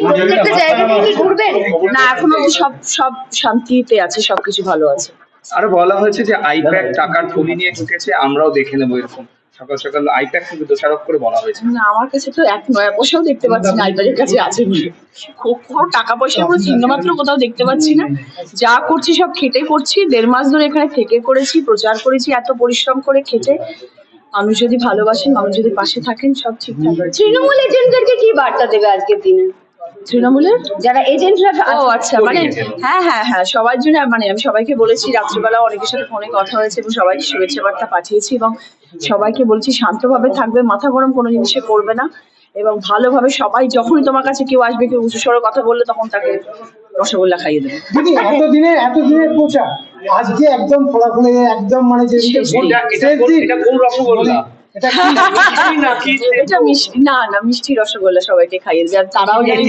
প্রত্যেকটা জায়গা থেকে কি ঘুরবেন? না, এখনো সব সব শান্তিতে আছে, সবকিছু ভালো আছে। আরো বলা হয়েছে যে আইপ্যাক টাকার থলি নিয়ে ঢুকেছে, আমরাও দেখে নেবো এরকম সকাল সকাল আইপ্যাক কিন্তু দোষারোপ করে বলা হয়েছে। না, আমার কাছে তো এক নয়া পয়সাও দেখতে পাচ্ছি না আইপ্যাকের কাছে আছে বলে। কোনো টাকা পয়সার কোনো চিহ্ন মাত্র কোথাও দেখতে পাচ্ছি না। যা করছি সব খেটে করছি, 1.5 মাস ধরে এখানে থেকে করেছি, প্রচার করেছি এত পরিশ্রম করে খেটে। মানুষ যদি ভালোবাসেন, মানুষ যদি পাশে থাকেন, সব ঠিকঠাক আছে। তৃণমূল এজেন্টদেরকে কি বার্তা দেবে আজকের দিনে? তৃণমূলের যারা এজেন্টরা ও আচ্ছা, মানে হ্যাঁ সবার জন্য, মানে আমি সবাইকে বলেছি, রাত্রিবেলা অনেকের সাথে ফোনে কথা হয়েছে এবং সবাইকে শুভেচ্ছা বার্তা পাঠিয়েছি এবং সবাইকে বলছি শান্তভাবে থাকবে, মাথা গরম কোনো জিনিসে করবে না এবং ভালোভাবে সবাই, যখনই তোমার কাছে কেউ আসবে, কেউ উঁচু স্বরে কথা বললে তখন তাকে রসগোল্লা খাইয়ে দেবে। দিদি এতদিনের প্রচার আজকে একদম ফলাফলে একদম মানে যে এটা কোন রসগোল্লা? এটা কি এটা মিষ্টি, না মিষ্টি রসগোল্লা সবাইকে খাইয়ে দেবে, আর তারাও জানে